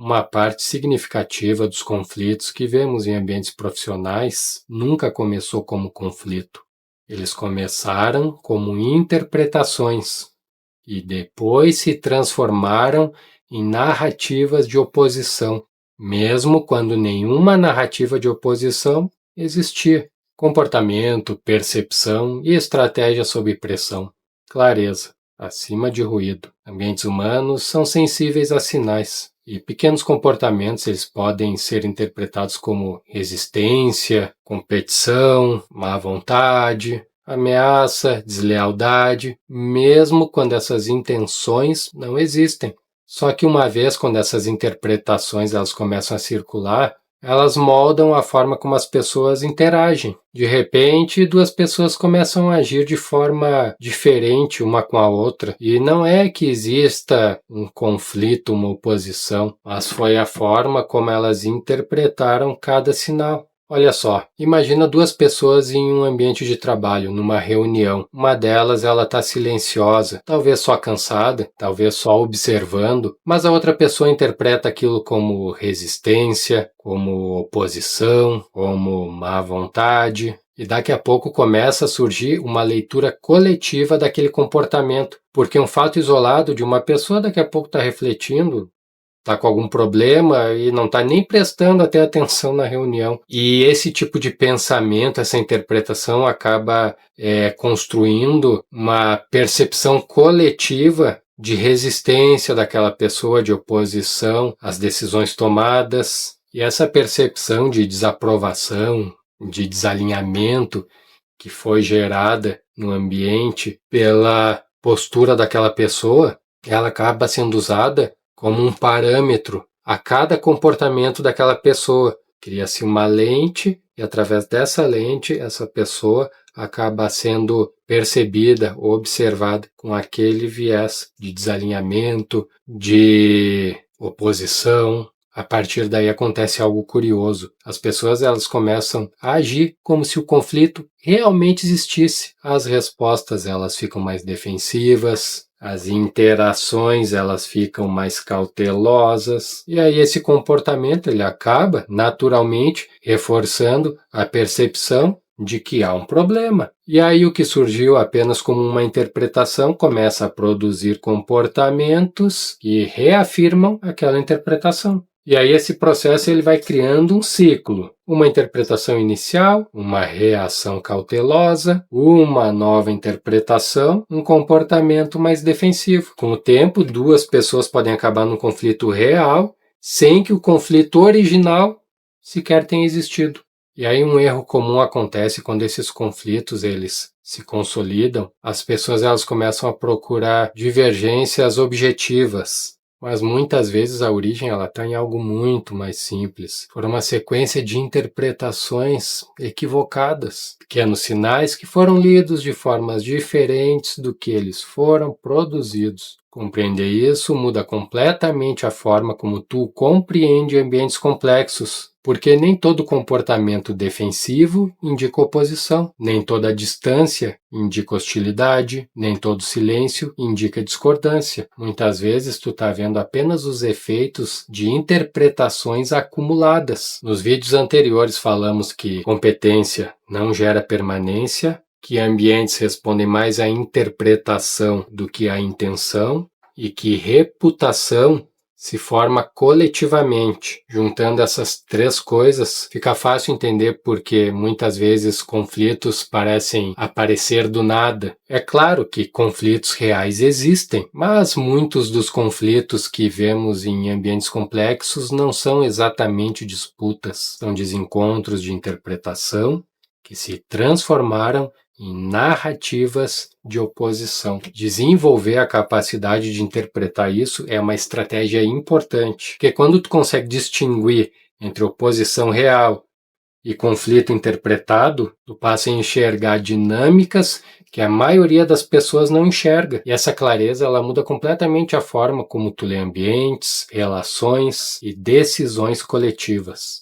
uma parte significativa dos conflitos que vemos em ambientes profissionais nunca começou como conflito. Eles começaram como interpretações e depois se transformaram em narrativas de oposição, mesmo quando nenhuma narrativa de oposição existia. Comportamento, percepção e estratégia sob pressão. Clareza, acima de ruído. Ambientes humanos são sensíveis a sinais, e pequenos comportamentos eles podem ser interpretados como resistência, competição, má vontade, ameaça, deslealdade, mesmo quando essas intenções não existem. Só que uma vez quando essas interpretações elas começam a circular, elas moldam a forma como as pessoas interagem. De repente, duas pessoas começam a agir de forma diferente uma com a outra. E não é que exista um conflito, uma oposição, mas foi a forma como elas interpretaram cada sinal. Olha só, imagina duas pessoas em um ambiente de trabalho, numa reunião. Uma delas, ela está silenciosa, talvez só cansada, talvez só observando, mas a outra pessoa interpreta aquilo como resistência, como oposição, como má vontade. E daqui a pouco começa a surgir uma leitura coletiva daquele comportamento, porque um fato isolado de uma pessoa daqui a pouco está refletindo, está com algum problema e não está nem prestando até atenção na reunião. E esse tipo de pensamento, essa interpretação acaba construindo uma percepção coletiva de resistência daquela pessoa, de oposição às decisões tomadas. E essa percepção de desaprovação, de desalinhamento que foi gerada no ambiente pela postura daquela pessoa, ela acaba sendo usada como um parâmetro a cada comportamento daquela pessoa. Cria-se uma lente e através dessa lente essa pessoa acaba sendo percebida ou observada com aquele viés de desalinhamento, de oposição. A partir daí acontece algo curioso. As pessoas elas começam a agir como se o conflito realmente existisse. As respostas elas ficam mais defensivas, as interações elas ficam mais cautelosas, e aí esse comportamento ele acaba naturalmente reforçando a percepção de que há um problema. E aí o que surgiu apenas como uma interpretação começa a produzir comportamentos que reafirmam aquela interpretação. E aí esse processo ele vai criando um ciclo. Uma interpretação inicial, uma reação cautelosa, uma nova interpretação, um comportamento mais defensivo. Com o tempo, duas pessoas podem acabar num conflito real, sem que o conflito original sequer tenha existido. E aí um erro comum acontece quando esses conflitos eles se consolidam. As pessoas elas começam a procurar divergências objetivas. Mas muitas vezes a origem está em algo muito mais simples. Por uma sequência de interpretações equivocadas. Pequenos sinais que foram lidos de formas diferentes do que eles foram produzidos. Compreender isso muda completamente a forma como tu compreende ambientes complexos. Porque nem todo comportamento defensivo indica oposição, nem toda distância indica hostilidade, nem todo silêncio indica discordância. Muitas vezes tu está vendo apenas os efeitos de interpretações acumuladas. Nos vídeos anteriores falamos que competência não gera permanência, que ambientes respondem mais à interpretação do que à intenção e que reputação se forma coletivamente. Juntando essas três coisas, fica fácil entender porque muitas vezes conflitos parecem aparecer do nada. É claro que conflitos reais existem, mas muitos dos conflitos que vemos em ambientes complexos não são exatamente disputas, são desencontros de interpretação que se transformaram em narrativas de oposição. Desenvolver a capacidade de interpretar isso é uma estratégia importante, porque quando tu consegue distinguir entre oposição real e conflito interpretado, tu passa a enxergar dinâmicas que a maioria das pessoas não enxerga. E essa clareza ela muda completamente a forma como tu lê ambientes, relações e decisões coletivas.